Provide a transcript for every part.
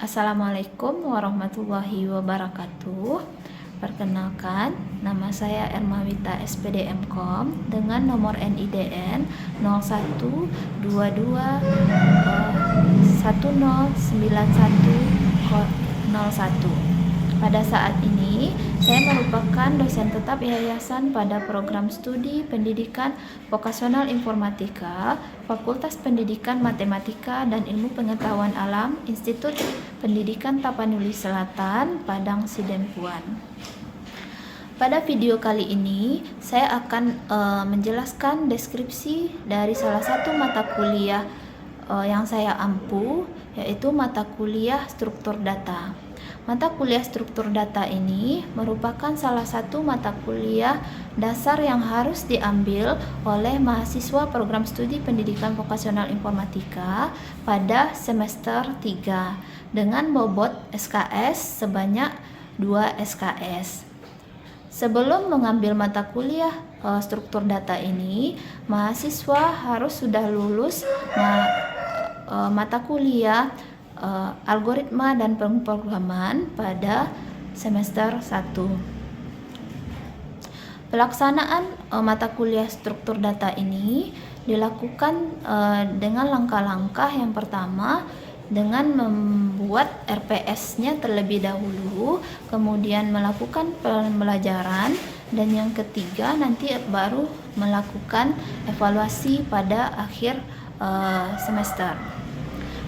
Assalamualaikum warahmatullahi wabarakatuh. Perkenalkan, nama saya Ermawita SPD MKOM dengan nomor NIDN 0122109101. Pada saat ini, saya merupakan dosen tetap yayasan pada program studi pendidikan vokasional informatika, Fakultas Pendidikan Matematika dan Ilmu Pengetahuan Alam, Institut Pendidikan Tapanuli Selatan, Padang Sidempuan. Pada video kali ini, saya akan menjelaskan deskripsi dari salah satu mata kuliah yang saya ampu, yaitu mata kuliah struktur data. Mata kuliah struktur data ini merupakan salah satu mata kuliah dasar yang harus diambil oleh mahasiswa program studi pendidikan vokasional informatika pada semester 3 dengan bobot SKS sebanyak 2 SKS. Sebelum mengambil mata kuliah struktur data ini, mahasiswa harus sudah lulus mata kuliah algoritma dan pemrograman pada semester 1. Pelaksanaan mata kuliah struktur data ini dilakukan dengan langkah-langkah. Yang pertama, dengan membuat RPS-nya terlebih dahulu, kemudian melakukan pembelajaran, dan yang ketiga nanti baru melakukan evaluasi pada akhir semester.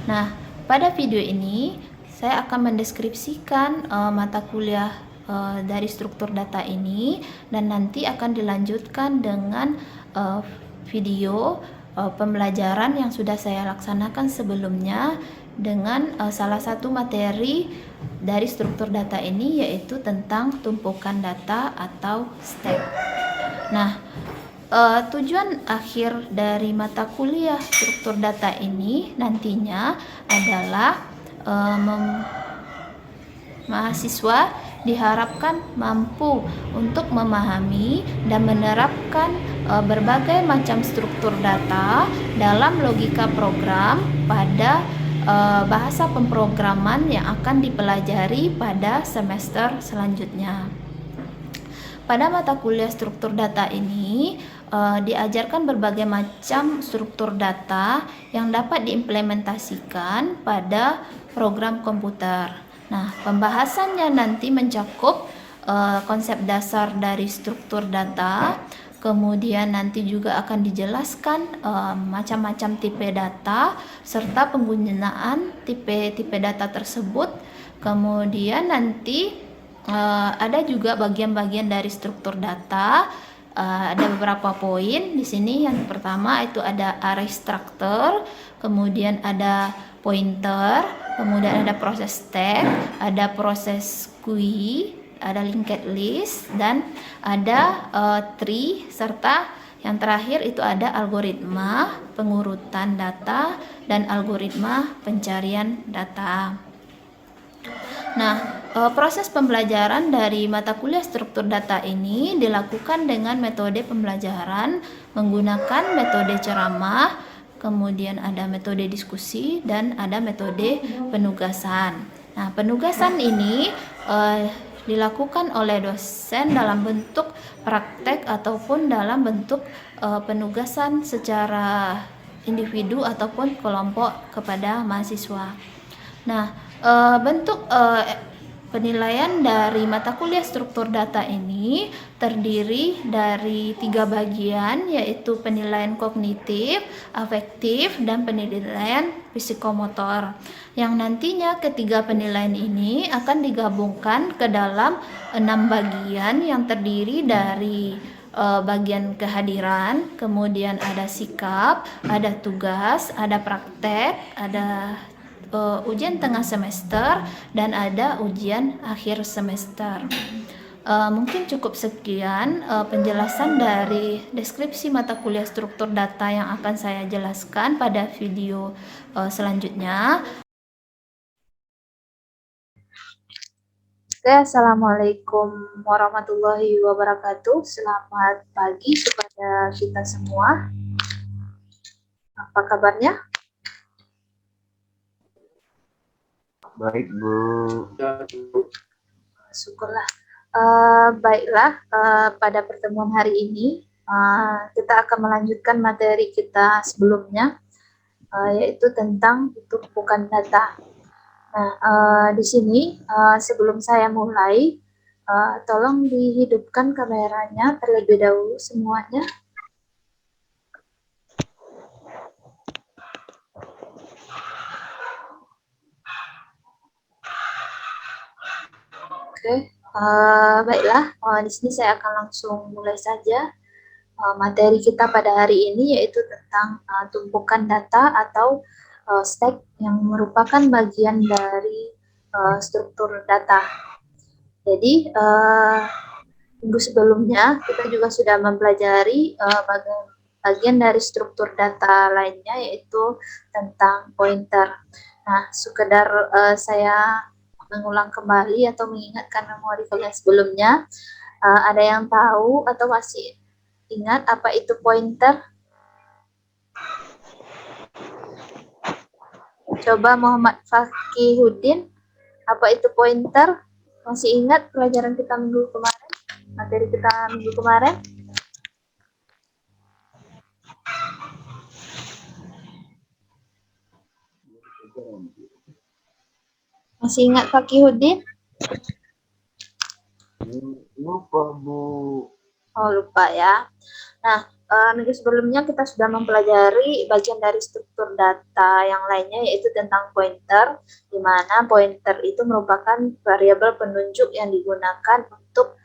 Nah, pada video ini saya akan mendeskripsikan mata kuliah dari struktur data ini, dan nanti akan dilanjutkan dengan video pembelajaran yang sudah saya laksanakan sebelumnya dengan salah satu materi dari struktur data ini, yaitu tentang tumpukan data atau STEP. Nah, tujuan akhir dari mata kuliah struktur data ini nantinya adalah mahasiswa diharapkan mampu untuk memahami dan menerapkan berbagai macam struktur data dalam logika program pada bahasa pemrograman yang akan dipelajari pada semester selanjutnya. Pada mata kuliah struktur data ini diajarkan berbagai macam struktur data yang dapat diimplementasikan pada program komputer. Nah, pembahasannya nanti mencakup konsep dasar dari struktur data, kemudian nanti juga akan dijelaskan macam-macam tipe data serta penggunaan tipe-tipe data tersebut. Kemudian nanti ada juga bagian-bagian dari struktur data. Ada beberapa poin di sini. Yang pertama itu ada array structure, kemudian ada pointer, kemudian ada proses tag, ada proses queue, ada linked list, dan ada tree, serta yang terakhir itu ada algoritma pengurutan data dan algoritma pencarian data. Nah, proses pembelajaran dari mata kuliah struktur data ini dilakukan dengan metode pembelajaran menggunakan metode ceramah, kemudian ada metode diskusi, dan ada metode penugasan. Nah, penugasan ini dilakukan oleh dosen dalam bentuk praktek ataupun dalam bentuk penugasan secara individu ataupun kelompok kepada mahasiswa. Nah, bentuk penilaian dari mata kuliah struktur data ini terdiri dari 3 bagian, yaitu penilaian kognitif, afektif, dan penilaian psikomotor, yang nantinya ketiga penilaian ini akan digabungkan ke dalam 6 bagian yang terdiri dari bagian kehadiran, kemudian ada sikap, ada tugas, ada praktek, ada ujian tengah semester, dan ada ujian akhir semester. Mungkin cukup sekian penjelasan dari deskripsi mata kuliah struktur data yang akan saya jelaskan pada video selanjutnya. Oke, assalamualaikum warahmatullahi wabarakatuh. Selamat pagi kepada kita semua. Apa kabarnya? Baik, Bu. Syukurlah. Baiklah, pada pertemuan hari ini kita akan melanjutkan materi kita sebelumnya, yaitu tentang tumpukan data. Nah, di sini sebelum saya mulai, tolong dihidupkan kameranya terlebih dahulu semuanya. Oke, baiklah. Di sini saya akan langsung mulai saja. Materi kita pada hari ini yaitu tentang tumpukan data atau stack yang merupakan bagian dari struktur data. Jadi minggu sebelumnya kita juga sudah mempelajari bagian dari struktur data lainnya yaitu tentang pointer. Nah, sekedar saya mengulang kembali atau mengingatkan memori kalian sebelumnya, ada yang tahu atau masih ingat apa itu pointer? Coba Muhammad Fakihudin, apa itu pointer? Masih ingat pelajaran kita minggu kemarin? Materi kita minggu kemarin? Masih ingat Fakihudin? Lupa, Bu. Oh, lupa ya. Nah, minggu sebelumnya kita sudah mempelajari bagian dari struktur data yang lainnya yaitu tentang pointer, di mana pointer itu merupakan variabel penunjuk yang digunakan untuk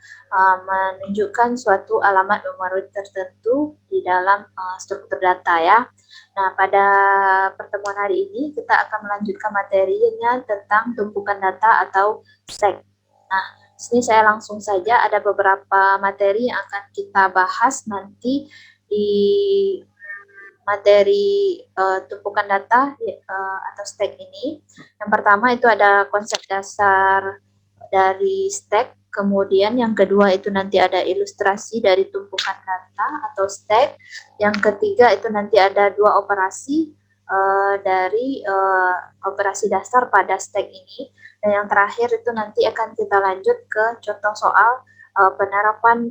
menunjukkan suatu alamat memori tertentu di dalam struktur data ya. Nah, pada pertemuan hari ini kita akan melanjutkan materinya tentang tumpukan data atau stack. Nah, sini saya langsung saja ada beberapa materi yang akan kita bahas nanti di materi tumpukan data atau stack ini. Yang pertama itu ada konsep dasar dari stack, kemudian yang kedua itu nanti ada ilustrasi dari tumpukan data atau stack, yang ketiga itu nanti ada dua operasi dari operasi dasar pada stack ini, dan yang terakhir itu nanti akan kita lanjut ke contoh soal penerapan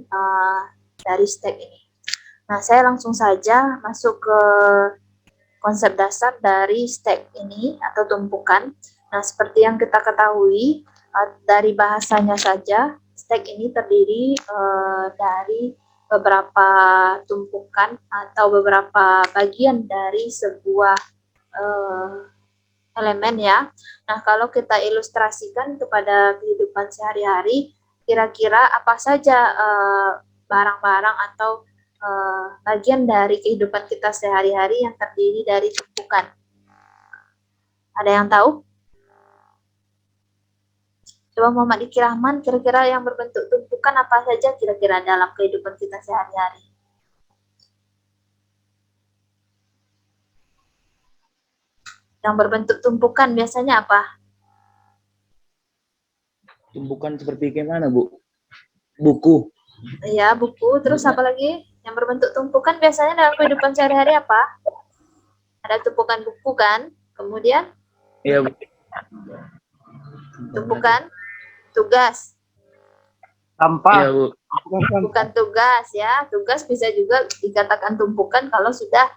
dari stack ini. Nah, saya langsung saja masuk ke konsep dasar dari stack ini atau tumpukan. Nah, seperti yang kita ketahui dari bahasanya saja, stack ini terdiri dari beberapa tumpukan atau beberapa bagian dari sebuah elemen ya. Nah, kalau kita ilustrasikan kepada kehidupan sehari-hari, kira-kira apa saja barang-barang atau bagian dari kehidupan kita sehari-hari yang terdiri dari tumpukan? Ada yang tahu? Coba Muhammad Diki Rahman, kira-kira yang berbentuk tumpukan apa saja kira-kira dalam kehidupan kita sehari-hari? Yang berbentuk tumpukan biasanya apa? Tumpukan seperti gimana, Bu? Buku. Iya, buku. Terus apa lagi? Yang berbentuk tumpukan biasanya dalam kehidupan sehari-hari apa? Ada tumpukan buku kan? Kemudian? Iya, Bu. Tumpukan tugas. Sampah. Iya, Bu. Bukan tugas ya. Tugas bisa juga dikatakan tumpukan kalau sudah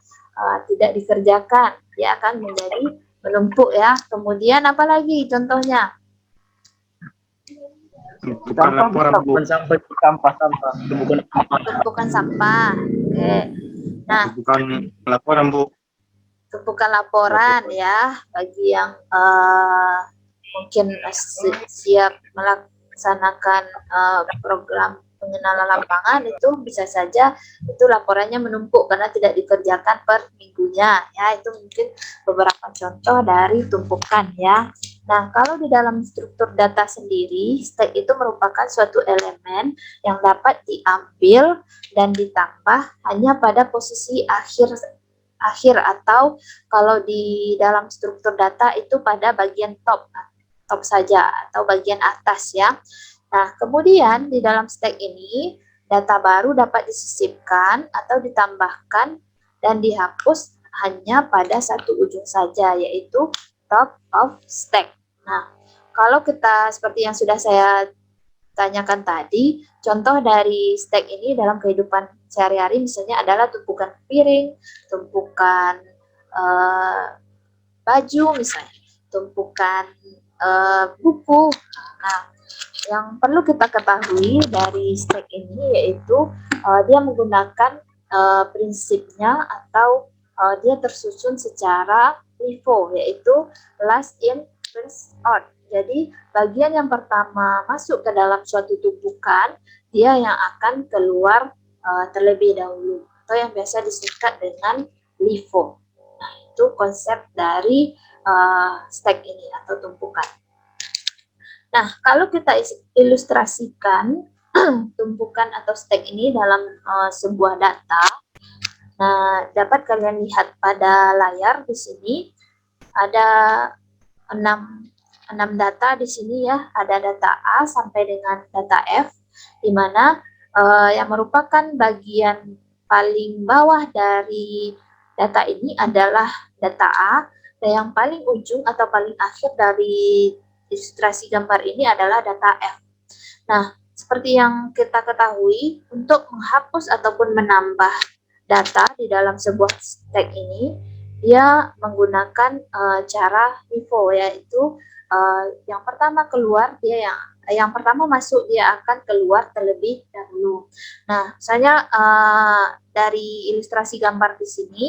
tidak dikerjakan. Dia akan menjadi menumpuk ya. Kemudian apa lagi contohnya? Bukan laporan, Bu. Sampah. Tumpukan sampah. Oke. Nah, Bukan laporan, Bu. tumpukan laporan ya bagi yang mungkin siap melaksanakan program pengenalan lapangan, itu bisa saja itu laporannya menumpuk karena tidak dikerjakan per minggunya ya. Itu mungkin beberapa contoh dari tumpukan ya. Nah, kalau di dalam struktur data sendiri, stack itu merupakan suatu elemen yang dapat diambil dan ditambah hanya pada posisi akhir atau kalau di dalam struktur data itu pada bagian top saja atau bagian atas ya. Nah, kemudian di dalam stack ini data baru dapat disisipkan atau ditambahkan dan dihapus hanya pada satu ujung saja, yaitu top of stack. Nah, kalau kita seperti yang sudah saya tanyakan tadi, contoh dari stack ini dalam kehidupan sehari-hari misalnya adalah tumpukan piring, tumpukan baju misalnya, tumpukan buku. Nah, yang perlu kita ketahui dari stack ini yaitu dia menggunakan prinsipnya atau dia tersusun secara LIFO, yaitu last in first out. Jadi bagian yang pertama masuk ke dalam suatu tumpukan, dia yang akan keluar terlebih dahulu, atau yang biasa disingkat dengan LIFO. Nah, itu konsep dari stack ini atau tumpukan. Nah, kalau kita ilustrasikan tumpukan atau stack ini dalam sebuah data, nah dapat kalian lihat pada layar di sini ada 6 data di sini ya, ada data A sampai dengan data F, di mana yang merupakan bagian paling bawah dari data ini adalah data A, dan yang paling ujung atau paling akhir dari ilustrasi gambar ini adalah data F. Nah, seperti yang kita ketahui, untuk menghapus ataupun menambah data di dalam sebuah stack ini, dia menggunakan cara LIFO, yaitu yang pertama keluar dia yang pertama masuk dia akan keluar terlebih dahulu. Nah, misalnya dari ilustrasi gambar di sini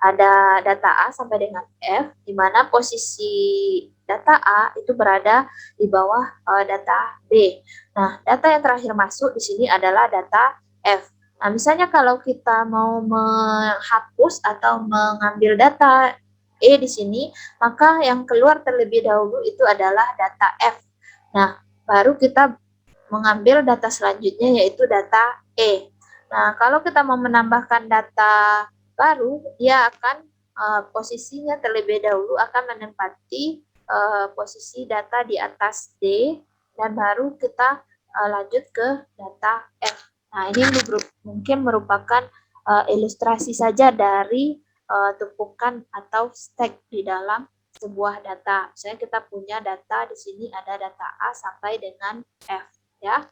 ada data A sampai dengan F, di mana posisi data A itu berada di bawah data B. Nah, data yang terakhir masuk di sini adalah data F. Nah, misalnya kalau kita mau menghapus atau mengambil data E di sini, maka yang keluar terlebih dahulu itu adalah data F. Nah, baru kita mengambil data selanjutnya yaitu data E. Nah, kalau kita mau menambahkan data baru, dia akan posisinya terlebih dahulu akan menempati posisi data di atas D, dan baru kita lanjut ke data F. Nah, ini mungkin merupakan ilustrasi saja dari tumpukan atau stack di dalam sebuah data. Misalnya kita punya data di sini ada data A sampai dengan F, ya.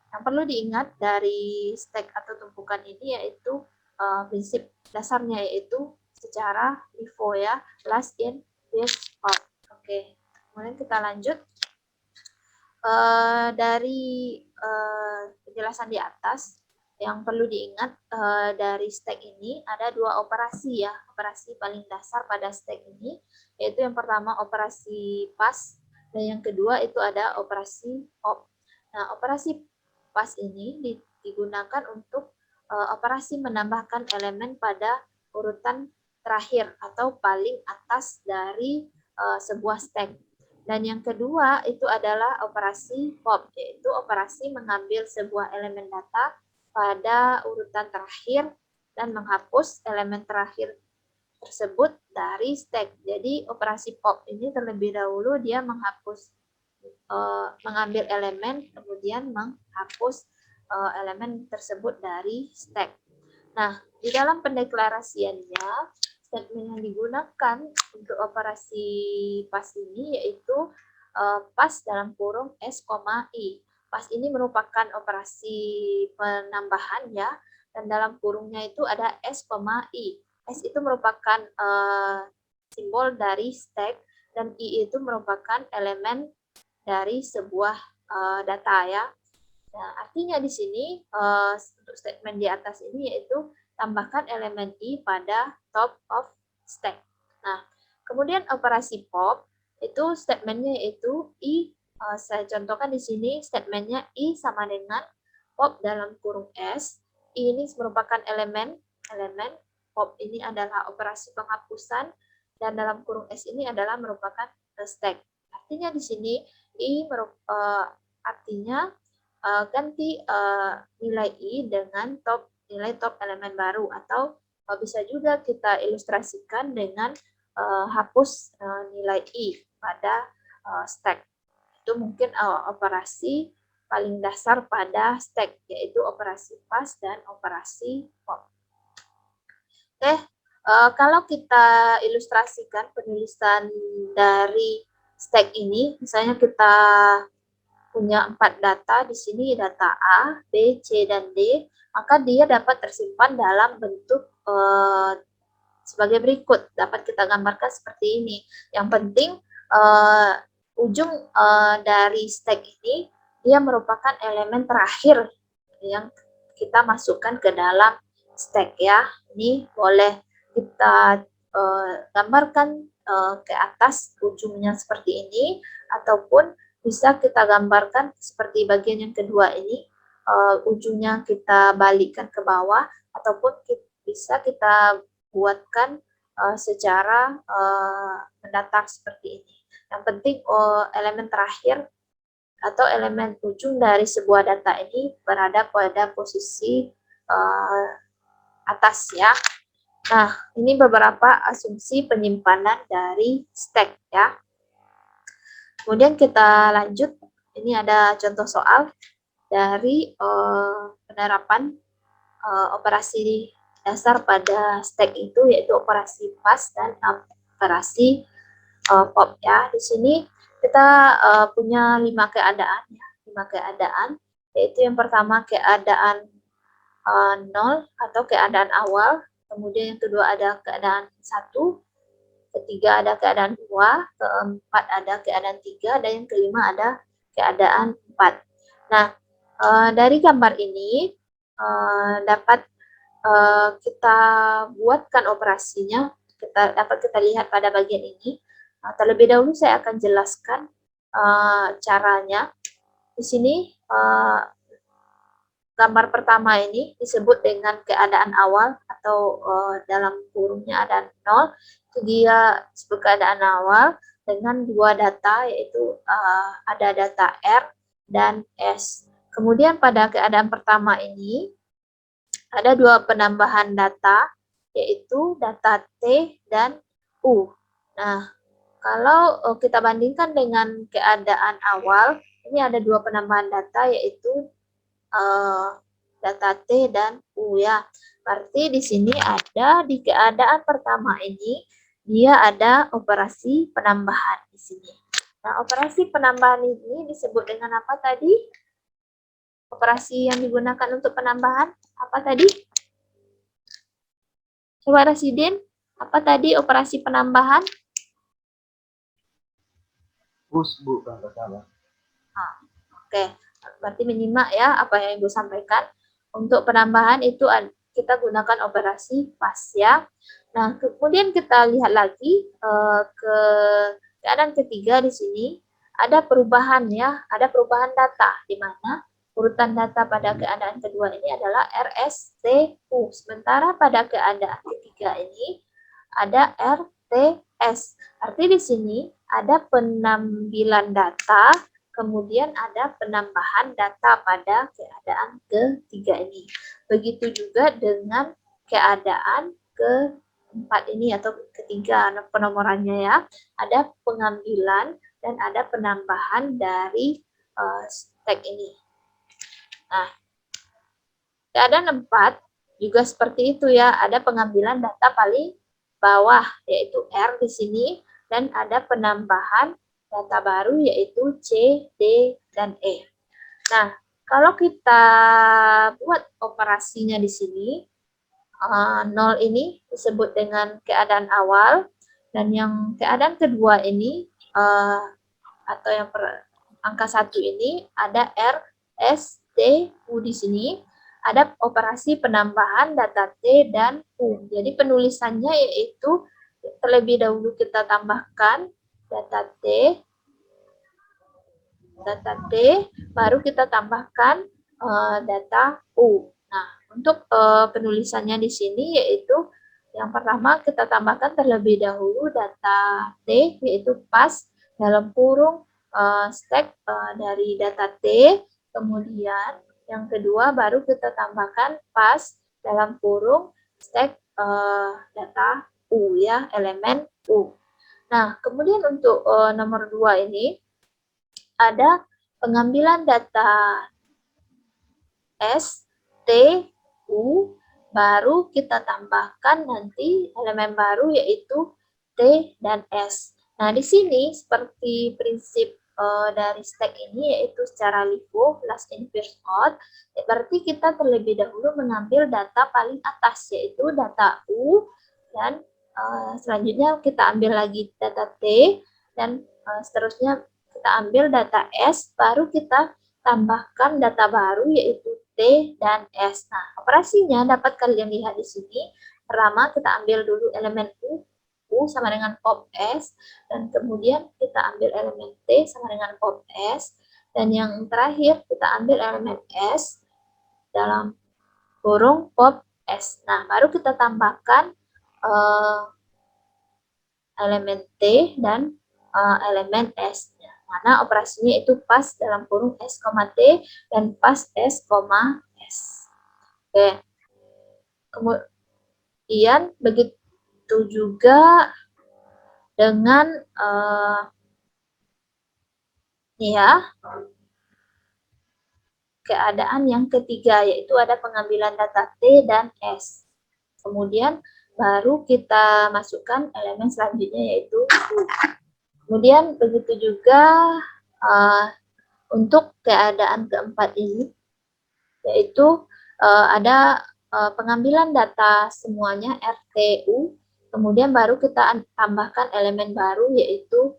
Yang perlu diingat dari stack atau tumpukan ini yaitu prinsip dasarnya yaitu secara LIFO ya, last in first out. Oke, kemudian kita lanjut dari penjelasan di atas. Yang perlu diingat dari stack ini ada 2 operasi ya, operasi paling dasar pada stack ini, yaitu yang pertama operasi pass dan yang kedua itu ada operasi pop. Nah, operasi pass ini digunakan untuk operasi menambahkan elemen pada urutan terakhir atau paling atas dari sebuah stack. Dan yang kedua itu adalah operasi pop, yaitu operasi mengambil sebuah elemen data pada urutan terakhir dan menghapus elemen terakhir tersebut dari stack. Jadi operasi pop ini terlebih dahulu dia menghapus mengambil elemen kemudian menghapus elemen tersebut dari stack. Nah, di dalam pendeklarasiannya statement yang digunakan untuk operasi pass ini yaitu pass dalam kurung S, I. Pass ini merupakan operasi penambahan ya, dan dalam kurungnya itu ada S, I. S itu merupakan simbol dari stack dan I itu merupakan elemen dari sebuah data ya. Nah, artinya di sini untuk statement di atas ini yaitu tambahkan elemen I pada top of stack. Nah, kemudian operasi pop itu statementnya yaitu I, saya contohkan di sini statementnya I sama dengan pop dalam kurung S. I ini merupakan elemen pop ini adalah operasi penghapusan dan dalam kurung S ini adalah merupakan stack. Artinya di sini I artinya ganti nilai I dengan nilai top elemen baru, atau bisa juga kita ilustrasikan dengan hapus nilai I pada stack. Itu mungkin operasi paling dasar pada stack, yaitu operasi pass dan operasi pop. Oke, kalau kita ilustrasikan penulisan dari stack ini, misalnya kita punya 4 data, di sini data A, B, C, dan D, maka dia dapat tersimpan dalam bentuk sebagai berikut. Dapat kita gambarkan seperti ini. Yang penting ujung dari stack ini, dia merupakan elemen terakhir yang kita masukkan ke dalam stack ya. Ini boleh kita gambarkan ke atas ujungnya seperti ini, ataupun bisa kita gambarkan seperti bagian yang kedua ini, ujungnya kita balikkan ke bawah, ataupun bisa kita buatkan secara mendatar seperti ini. Yang penting elemen terakhir atau elemen ujung dari sebuah data ini berada pada posisi atas ya. Nah, ini beberapa asumsi penyimpanan dari stack ya. Kemudian kita lanjut, ini ada contoh soal dari penerapan operasi dasar pada stack itu, yaitu operasi pass dan operasi pop ya. Di sini kita punya 5 keadaan ya, 5 keadaan, yaitu yang pertama keadaan 0 atau keadaan awal, kemudian yang kedua ada keadaan 1, ketiga ada keadaan 2, keempat ada keadaan 3, dan yang kelima ada keadaan 4. Nah, dari gambar ini dapat kita buatkan operasinya, dapat kita lihat pada bagian ini. Terlebih dahulu saya akan jelaskan caranya. Di sini gambar pertama ini disebut dengan keadaan awal, atau dalam kurungnya ada 0. Itu dia disebut keadaan awal dengan 2 data, yaitu ada data R dan S. Kemudian pada keadaan pertama ini ada 2 penambahan data, yaitu data T dan U. Nah, kalau kita bandingkan dengan keadaan awal, ini ada 2 penambahan data, yaitu data T dan U ya. Berarti di sini ada di keadaan pertama ini dia ada operasi penambahan di sini. Nah, operasi penambahan ini disebut dengan apa tadi? Operasi yang digunakan untuk penambahan apa tadi? Coba Rasidin, apa tadi operasi penambahan? Push, Bu, kalau salah. Oke. Berarti menyimak ya apa yang Ibu sampaikan. Untuk penambahan itu kita gunakan operasi pass ya. Nah, kemudian kita lihat lagi ke keadaan ketiga di sini ada perubahan ya, ada perubahan data di mana urutan data pada keadaan kedua ini adalah RSTU. Sementara pada keadaan ketiga ini ada RTS. Arti di sini ada penampilan data, kemudian ada penambahan data pada keadaan ketiga ini. Begitu juga dengan keadaan keempat ini atau ketiga penomorannya ya. Ada pengambilan dan ada penambahan dari stack ini. Nah, keadaan 4 juga seperti itu ya. Ada pengambilan data paling bawah yaitu R di sini, dan ada penambahan data baru yaitu C, D, dan E. Nah, kalau kita buat operasinya di sini, 0 ini disebut dengan keadaan awal, dan yang keadaan kedua ini atau yang angka 1 ini ada R, S, T, U di sini. Ada operasi penambahan data T dan U. Jadi penulisannya yaitu terlebih dahulu kita tambahkan data T, baru kita tambahkan data U. Nah, untuk penulisannya di sini yaitu yang pertama kita tambahkan terlebih dahulu data T, yaitu pass dalam kurung stack dari data T, kemudian yang kedua baru kita tambahkan pass dalam kurung stack data U ya, elemen U. Nah, kemudian untuk nomor 2 ini ada pengambilan data S, T, U, baru kita tambahkan nanti elemen baru yaitu T dan S. Nah, di sini seperti prinsip dari stack ini yaitu secara LIFO, last in first out, berarti kita terlebih dahulu mengambil data paling atas yaitu data U dan selanjutnya kita ambil lagi data T dan seterusnya kita ambil data S, baru kita tambahkan data baru yaitu T dan S. Nah, operasinya dapat kalian lihat di sini. Pertama kita ambil dulu elemen U sama dengan pop S, dan kemudian kita ambil elemen T sama dengan pop S, dan yang terakhir kita ambil elemen S dalam kurung pop S. Nah, baru kita tambahkan elemen T dan elemen S. Mana operasinya itu pas dalam kurung S, T dan pas S, S. Oke. Kemudian begitu juga dengan ya keadaan yang ketiga, yaitu ada pengambilan data T dan S. Kemudian baru kita masukkan elemen selanjutnya yaitu U. Kemudian begitu juga untuk keadaan keempat ini, yaitu ada pengambilan data semuanya RTU, kemudian baru kita tambahkan elemen baru yaitu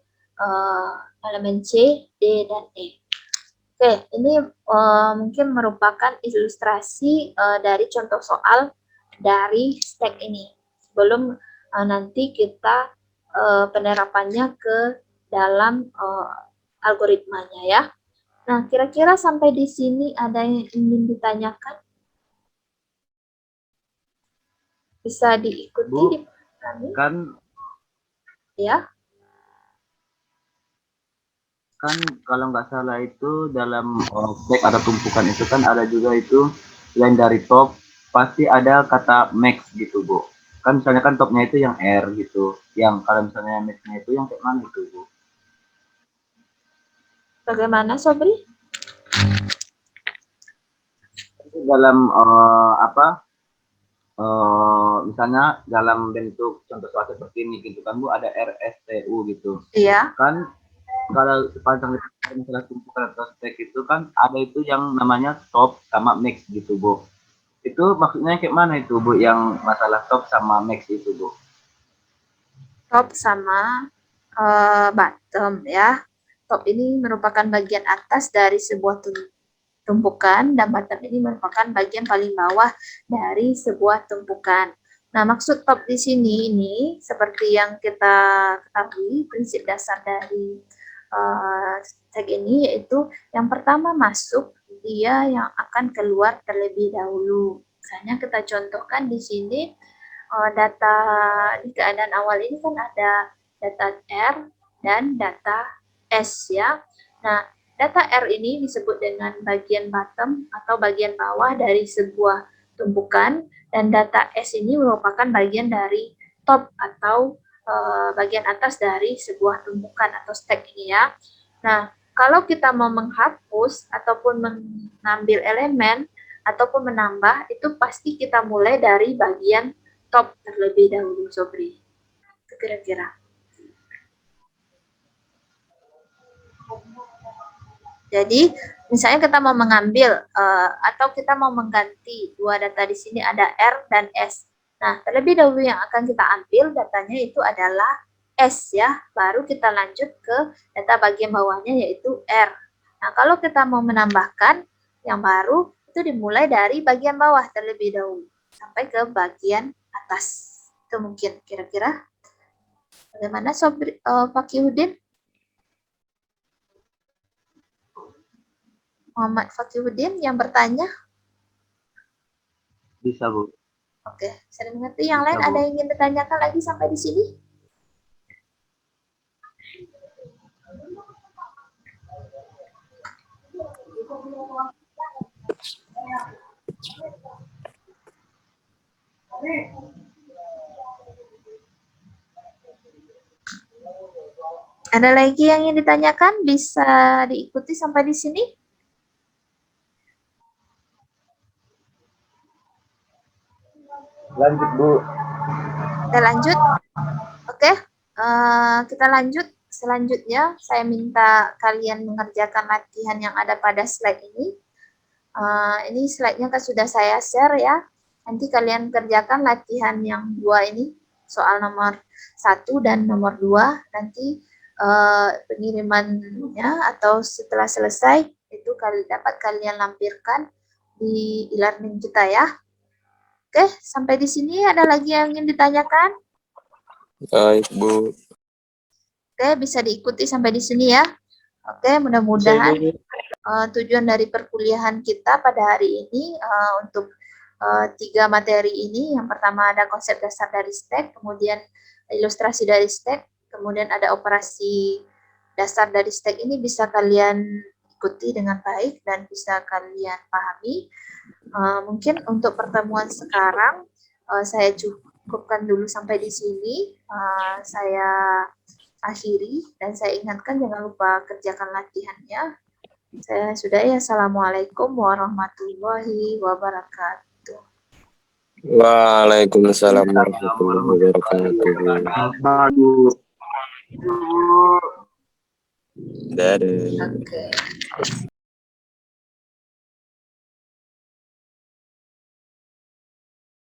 elemen C, D, dan E. Oke, ini mungkin merupakan ilustrasi dari contoh soal dari stack ini. Sebelum nanti kita penerapannya ke dalam algoritmanya ya. Nah, kira-kira sampai di sini ada yang ingin ditanyakan? Bisa diikuti Bu, di kami? kan Ya. kalau nggak salah itu dalam stack atau tumpukan itu kan ada juga itu selain dari top pasti ada kata max gitu Bu. Kan misalnya kan topnya itu yang R gitu, yang kalau misalnya maxnya itu yang kayak mana itu Bu? Bagaimana, Sobri? Dalam misalnya dalam bentuk contoh soal seperti ini gitu kan Bu, ada RSTU gitu. Iya. Kan kalau sepanjang misalnya tumpukan atau stack itu kan ada itu yang namanya top sama max gitu Bu. Itu maksudnya kayak mana itu Bu, yang masalah top sama max itu Bu? Top sama bottom ya. Top ini merupakan bagian atas dari sebuah tumpukan dan bottom ini merupakan bagian paling bawah dari sebuah tumpukan. Nah, maksud top di sini ini seperti yang kita ketahui, prinsip dasar dari tag ini yaitu yang pertama masuk dia yang akan keluar terlebih dahulu. Misalnya kita contohkan di sini data di keadaan awal ini kan ada data R dan data S ya. Nah, data R ini disebut dengan bagian bottom atau bagian bawah dari sebuah tumpukan, dan data S ini merupakan bagian dari top atau bagian atas dari sebuah tumpukan atau stack ini ya. Nah, kalau kita mau menghapus ataupun mengambil elemen ataupun menambah, itu pasti kita mulai dari bagian top terlebih dahulu, Sobri. Kira-kira. Jadi, misalnya kita mau mengambil atau kita mau mengganti dua data di sini ada R dan S. Nah, terlebih dahulu yang akan kita ambil datanya itu adalah S ya, baru kita lanjut ke data bagian bawahnya yaitu R. Nah, kalau kita mau menambahkan yang baru itu dimulai dari bagian bawah terlebih dahulu sampai ke bagian atas. Itu mungkin kira-kira. Bagaimana Sobri, Fakihudin? Muhammad Fakihudin yang bertanya. Bisa Bu. Oke, saya mengerti. Yang lain Bisa, Bu. ada yang ingin ditanyakan lagi sampai di sini? Ada lagi yang ingin ditanyakan? Bisa diikuti sampai di sini? Lanjut Bu. Kita lanjut. Oke. Kita lanjut. Selanjutnya, saya minta kalian mengerjakan latihan yang ada pada slide ini. Ini slide-nya kan sudah saya share ya. Nanti kalian kerjakan latihan yang 2 ini, soal nomor 1 dan nomor 2. Nanti pengirimannya atau setelah selesai itu dapat kalian lampirkan di e-learning kita ya. Oke, sampai di sini ada lagi yang ingin ditanyakan? Baik, Bu. Oke, bisa diikuti sampai di sini ya. Oke, mudah-mudahan tujuan dari perkuliahan kita pada hari ini untuk 3 materi ini. Yang pertama ada konsep dasar dari STEK, kemudian ilustrasi dari STEK, kemudian ada operasi dasar dari STEK ini bisa kalian ikuti dengan baik dan bisa kalian pahami. Mungkin untuk pertemuan sekarang saya cukupkan dulu sampai di sini. Saya akhiri dan saya ingatkan jangan lupa kerjakan latihannya. Saya sudah ya. Assalamualaikum warahmatullahi wabarakatuh. Waalaikumsalam warahmatullahi wabarakatuh. Dadah. Oke.